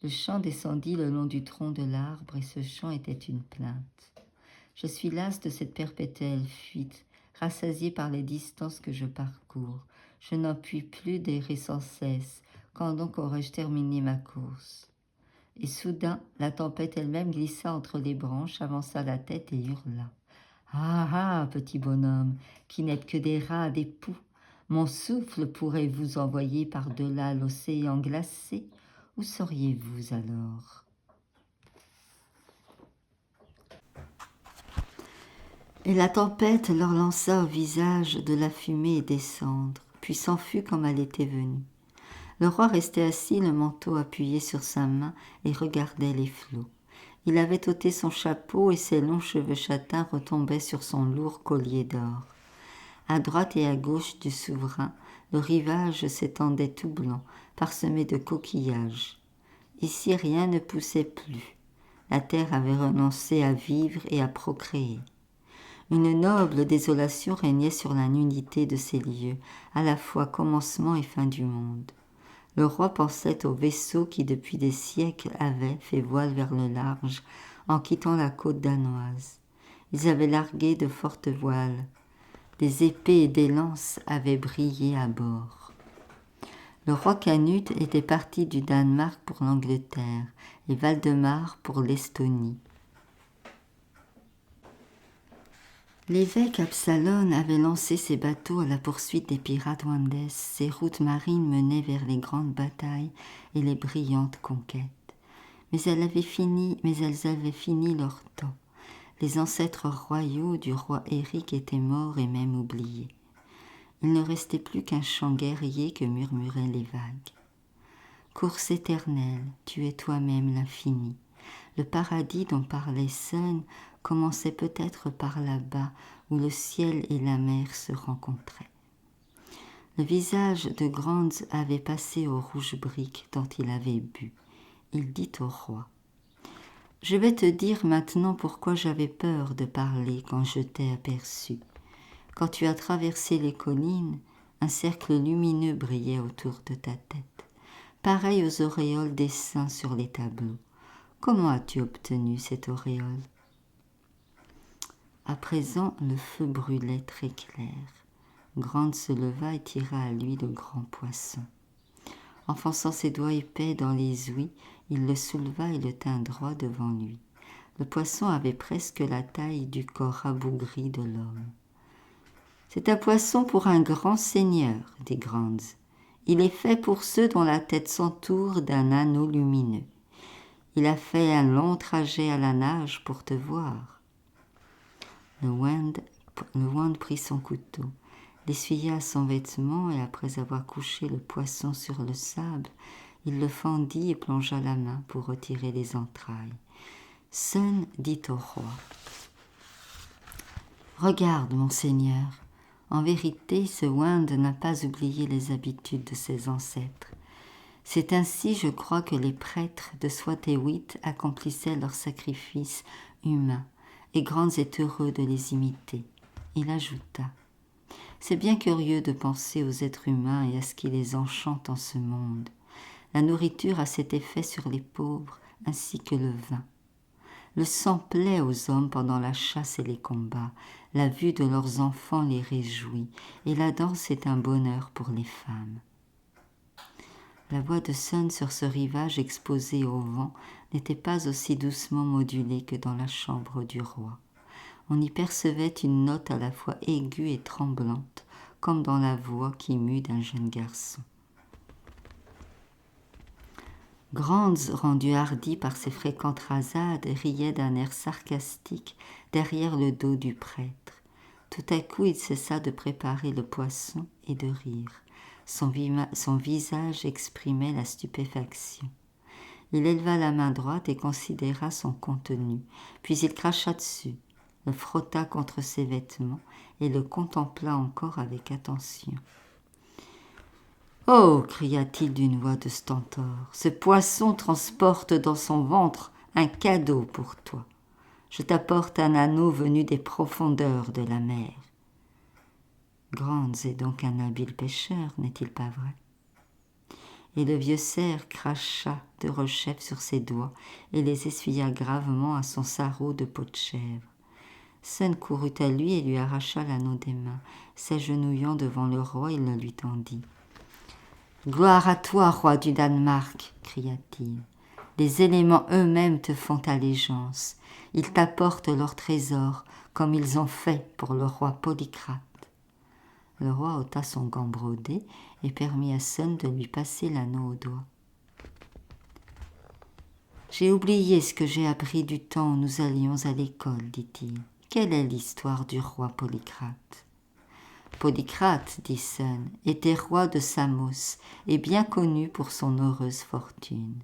S1: Le chant descendit le long du tronc de l'arbre et ce chant était une plainte. Je suis lasse de cette perpétuelle fuite, rassasiée par les distances que je parcours. Je n'en puis plus d'errer sans cesse. Quand donc aurais-je terminé ma course ? Et soudain, la tempête elle-même glissa entre les branches, avança la tête et hurla. « Ah, petit bonhomme, qui n'êtes que des rats, des poux, mon souffle pourrait vous envoyer par-delà l'océan glacé. Où seriez-vous alors ?» Et la tempête leur lança au visage de la fumée et des cendres, puis s'enfuit comme elle était venue. Le roi restait assis, le manteau appuyé sur sa main, et regardait les flots. Il avait ôté son chapeau et ses longs cheveux châtains retombaient sur son lourd collier d'or. À droite et à gauche du souverain, le rivage s'étendait tout blanc, parsemé de coquillages. Ici rien ne poussait plus. La terre avait renoncé à vivre et à procréer. Une noble désolation régnait sur la nudité de ces lieux, à la fois commencement et fin du monde. Le roi pensait aux vaisseaux qui depuis des siècles avaient fait voile vers le large en quittant la côte danoise. Ils avaient largué de fortes voiles. Des épées et des lances avaient brillé à bord. Le roi Canute était parti du Danemark pour l'Angleterre et Valdemar pour l'Estonie. L'évêque Absalon avait lancé ses bateaux à la poursuite des pirates Wandès. Ses routes marines menaient vers les grandes batailles et les brillantes conquêtes. mais elles avaient fini leur temps. Les ancêtres royaux du roi Éric étaient morts et même oubliés. Il ne restait plus qu'un chant guerrier que murmuraient les vagues. Course éternelle, tu es toi-même l'infini. Le paradis dont parlait Sun commençait peut-être par là-bas où le ciel et la mer se rencontraient. Le visage de Granz avait passé au rouge brique dont il avait bu. Il dit au roi : « Je vais te dire maintenant pourquoi j'avais peur de parler quand je t'ai aperçu. Quand tu as traversé les collines, un cercle lumineux brillait autour de ta tête, pareil aux auréoles des saints sur les tableaux. Comment as-tu obtenu cette auréole ? » À présent, le feu brûlait très clair. Grant se leva et tira à lui le grand poisson. Enfonçant ses doigts épais dans les ouïes, il le souleva et le tint droit devant lui. Le poisson avait presque la taille du corps rabougri de l'homme. « C'est un poisson pour un grand seigneur, dit Grant. Il est fait pour ceux dont la tête s'entoure d'un anneau lumineux. Il a fait un long trajet à la nage pour te voir. » Le Wand prit son couteau, l'essuya à son vêtement et après avoir couché le poisson sur le sable, il le fendit et plongea la main pour retirer les entrailles. Sun dit au roi : « Regarde, mon seigneur, en vérité, ce Wand n'a pas oublié les habitudes de ses ancêtres. C'est ainsi, je crois, que les prêtres de Swatewit accomplissaient leurs sacrifices humains, et Grant est heureux de les imiter. » Il ajouta : « C'est bien curieux de penser aux êtres humains et à ce qui les enchante en ce monde. La nourriture a cet effet sur les pauvres, ainsi que le vin. Le sang plaît aux hommes pendant la chasse et les combats, la vue de leurs enfants les réjouit, et la danse est un bonheur pour les femmes. » La voix de Sun sur ce rivage exposé au vent n'était pas aussi doucement modulée que dans la chambre du roi. On y percevait une note à la fois aiguë et tremblante, comme dans la voix qui mue d'un jeune garçon. Granz, rendu hardi par ses fréquentes rasades, riait d'un air sarcastique derrière le dos du prêtre. Tout à coup, il cessa de préparer le poisson et de rire. Son visage exprimait la stupéfaction. Il éleva la main droite et considéra son contenu, puis il cracha dessus, le frotta contre ses vêtements et le contempla encore avec attention. « Oh !» cria-t-il d'une voix de stentor, « ce poisson transporte dans son ventre un cadeau pour toi. Je t'apporte un anneau venu des profondeurs de la mer. » Grant est donc un habile pêcheur, n'est-il pas vrai ? Et le vieux cerf cracha de rechef sur ses doigts et les essuya gravement à son sarrau de peau de chèvre. Sun courut à lui et lui arracha l'anneau des mains. S'agenouillant devant le roi, il le lui tendit. « Gloire à toi, roi du Danemark !» cria-t-il. « Les éléments eux-mêmes te font allégeance. Ils t'apportent leurs trésors, comme ils ont fait pour le roi Polycrate. » Le roi ôta son gant brodé et permit à Sun de lui passer l'anneau au doigt. « J'ai oublié ce que j'ai appris du temps où nous allions à l'école, dit-il. Quelle est l'histoire du roi Polycrate ? » Polycrate, dit Sun, était roi de Samos et bien connu pour son heureuse fortune.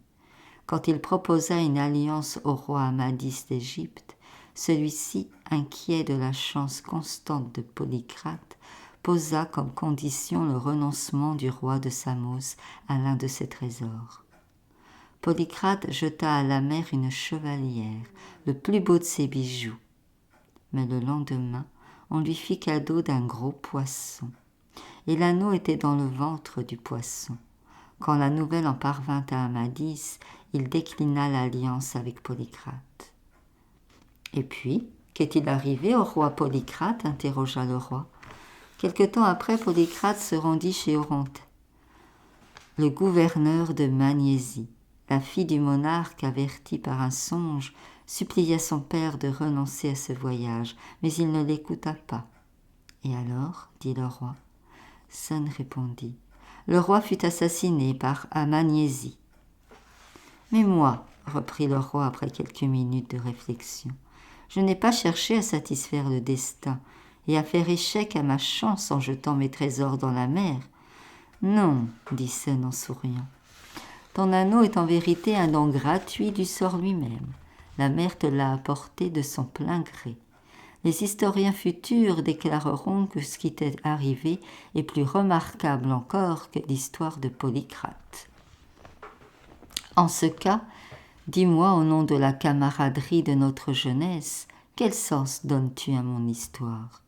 S1: Quand il proposa une alliance au roi Amadis d'Égypte, celui-ci, inquiet de la chance constante de Polycrate, posa comme condition le renoncement du roi de Samos à l'un de ses trésors. Polycrate jeta à la mer une chevalière, le plus beau de ses bijoux. Mais le lendemain, on lui fit cadeau d'un gros poisson, et l'anneau était dans le ventre du poisson. Quand la nouvelle en parvint à Amadis, il déclina l'alliance avec Polycrate. « Et puis, qu'est-il arrivé au roi Polycrate ?» interrogea le roi. Quelque temps après, Polycrate se rendit chez Oronte, le gouverneur de Magnésie. La fille du monarque, avertie par un songe, supplia son père de renoncer à ce voyage, mais il ne l'écouta pas. « Et alors ?» dit le roi. Sun répondit. « Le roi fut assassiné par Amagnésie. »« Mais moi, » reprit le roi après quelques minutes de réflexion. Je n'ai pas cherché à satisfaire le destin et à faire échec à ma chance en jetant mes trésors dans la mer. Non, dit Sun en souriant. Ton anneau est en vérité un don gratuit du sort lui-même. La mer te l'a apporté de son plein gré. Les historiens futurs déclareront que ce qui t'est arrivé est plus remarquable encore que l'histoire de Polycrate. En ce cas, dis-moi au nom de la camaraderie de notre jeunesse, quel sens donnes-tu à mon histoire ?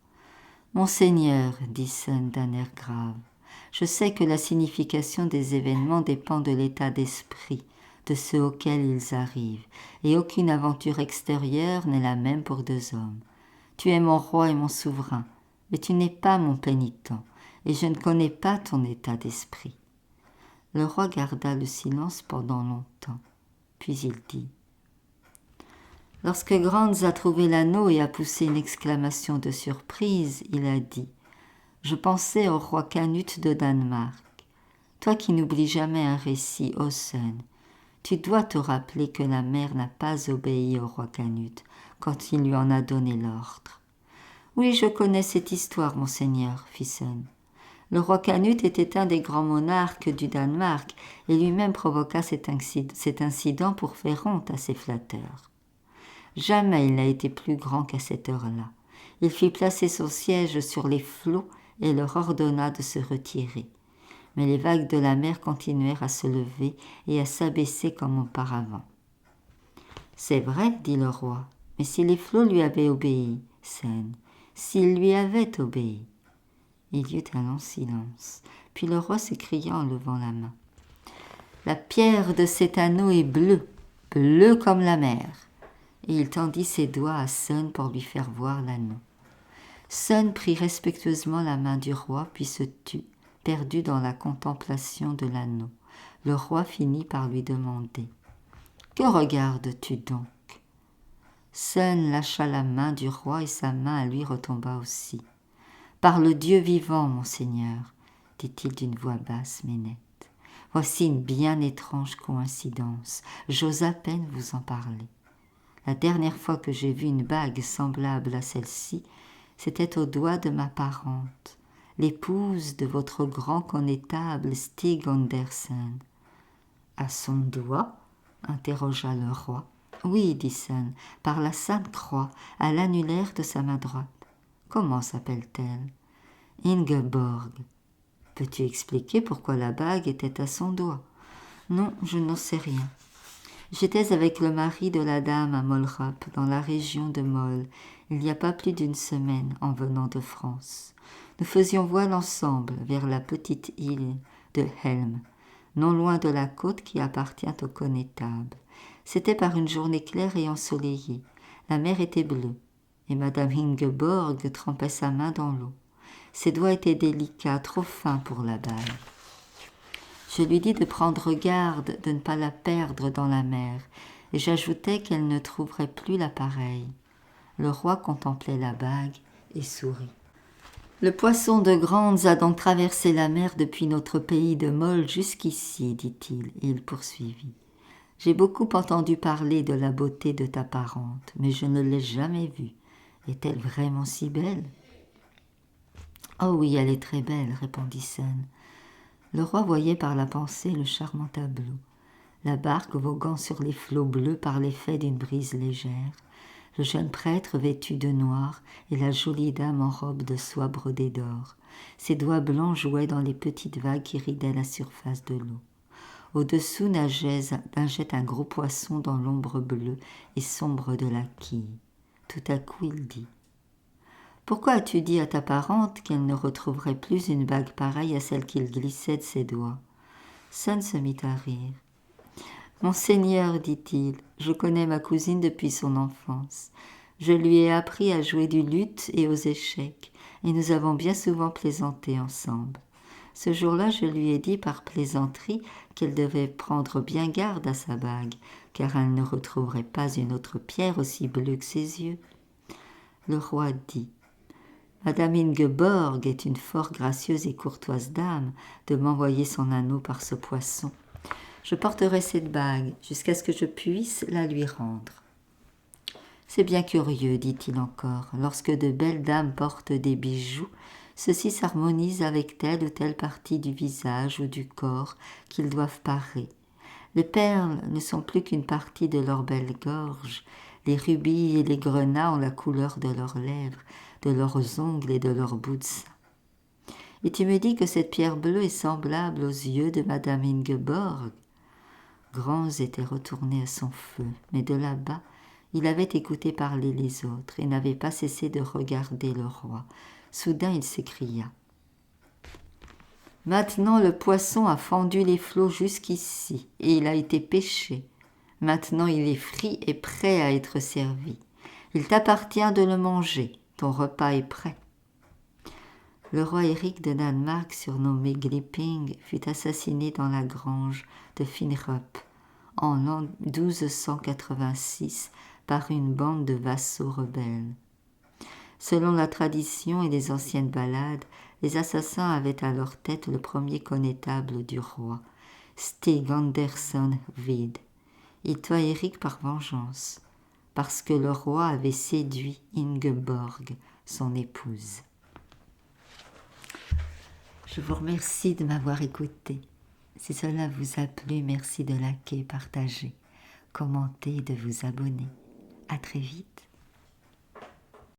S1: Monseigneur, dit Sun d'un air grave, je sais que la signification des événements dépend de l'état d'esprit de ceux auxquels ils arrivent, et aucune aventure extérieure n'est la même pour deux hommes. Tu es mon roi et mon souverain, mais tu n'es pas mon pénitent, et je ne connais pas ton état d'esprit. Le roi garda le silence pendant longtemps, puis il dit « Lorsque Granz a trouvé l'anneau et a poussé une exclamation de surprise, il a dit « Je pensais au roi Canute de Danemark. Toi qui n'oublies jamais un récit, ô Sun, tu dois te rappeler que la mer n'a pas obéi au roi Canute quand il lui en a donné l'ordre. »« Oui, je connais cette histoire, monseigneur, fit Sun. Le roi Canute était un des grands monarques du Danemark et lui-même provoqua cet incident pour faire honte à ses flatteurs. Jamais il n'a été plus grand qu'à cette heure-là. Il fit placer son siège sur les flots et leur ordonna de se retirer. Mais les vagues de la mer continuèrent à se lever et à s'abaisser comme auparavant. « C'est vrai, dit le roi, mais si les flots lui avaient obéi, Sun, s'ils lui avaient obéi. » Il y eut un long silence, puis le roi s'écria en levant la main. « La pierre de cet anneau est bleue, bleue comme la mer. » Et il tendit ses doigts à Sun pour lui faire voir l'anneau. Sun prit respectueusement la main du roi, puis se tut, perdu dans la contemplation de l'anneau. Le roi finit par lui demander « Que regardes-tu donc ?» Sun lâcha la main du roi et sa main à lui retomba aussi. « Par le Dieu vivant, monseigneur, dit-il d'une voix basse mais nette. Voici une bien étrange coïncidence. J'ose à peine vous en parler. La dernière fois que j'ai vu une bague semblable à celle-ci, c'était au doigt de ma parente, l'épouse de votre grand connétable Stig Andersen. »« À son doigt ?» interrogea le roi. « Oui, dit Sun, par la sainte croix, à l'annulaire de sa main droite. Comment s'appelle-t-elle ? » ?»« Ingeborg. »« Peux-tu expliquer pourquoi la bague était à son doigt ? » ?»« Non, je n'en sais rien. J'étais avec le mari de la dame à Molrap, dans la région de Mol, il n'y a pas plus d'une semaine en venant de France. Nous faisions voile ensemble vers la petite île de Helm, non loin de la côte qui appartient au connétable. C'était par une journée claire et ensoleillée. La mer était bleue, et Madame Ingeborg trempait sa main dans l'eau. Ses doigts étaient délicats, trop fins pour la bague. Je lui dis de prendre garde de ne pas la perdre dans la mer, et j'ajoutai qu'elle ne trouverait plus l'appareil. Le roi contemplait la bague et sourit. « Le poisson de Granz a donc traversé la mer depuis notre pays de Mol jusqu'ici, dit-il, et il poursuivit. J'ai beaucoup entendu parler de la beauté de ta parente, mais je ne l'ai jamais vue. Est-elle vraiment si belle ? » « Oh oui, elle est très belle, répondit Sun. Le roi voyait par la pensée le charmant tableau, la barque voguant sur les flots bleus par l'effet d'une brise légère, le jeune prêtre vêtu de noir et la jolie dame en robe de soie brodée d'or. Ses doigts blancs jouaient dans les petites vagues qui ridaient la surface de l'eau. Au-dessous nageait un gros poisson dans l'ombre bleue et sombre de la quille. Tout à coup, il dit « Pourquoi as-tu dit à ta parente qu'elle ne retrouverait plus une bague pareille à celle qu'il glissait de ses doigts ?» Sun se mit à rire. « Monseigneur, dit-il, je connais ma cousine depuis son enfance. Je lui ai appris à jouer du luth et aux échecs, et nous avons bien souvent plaisanté ensemble. Ce jour-là, je lui ai dit par plaisanterie qu'elle devait prendre bien garde à sa bague, car elle ne retrouverait pas une autre pierre aussi bleue que ses yeux. » Le roi dit « Madame Ingeborg est une fort gracieuse et courtoise dame de m'envoyer son anneau par ce poisson. Je porterai cette bague jusqu'à ce que je puisse la lui rendre. C'est bien curieux, dit-il encore, lorsque de belles dames portent des bijoux, ceux-ci s'harmonisent avec telle ou telle partie du visage ou du corps qu'ils doivent parer. Les perles ne sont plus qu'une partie de leur belle gorge, les rubis et les grenats ont la couleur de leurs lèvres, de leurs ongles et de leurs bouts de sein. Et tu me dis que cette pierre bleue est semblable aux yeux de Madame Ingeborg. Grans était retourné à son feu, mais de là-bas, il avait écouté parler les autres et n'avait pas cessé de regarder le roi. Soudain, il s'écria. « Maintenant, le poisson a fendu les flots jusqu'ici et il a été pêché. Maintenant, il est frit et prêt à être servi. Il t'appartient de le manger. Ton repas est prêt. » Le roi Éric de Danemark, surnommé Glipping, fut assassiné dans la grange de Finrup en l'an 1286 par une bande de vassaux rebelles. Selon la tradition et les anciennes ballades, les assassins avaient à leur tête le premier connétable du roi, Stig Anderson Vid. Il tua Éric par vengeance, parce que le roi avait séduit Ingeborg, son épouse. Je vous remercie de m'avoir écouté. Si cela vous a plu, merci de liker, partager, commenter et de vous abonner. À très vite.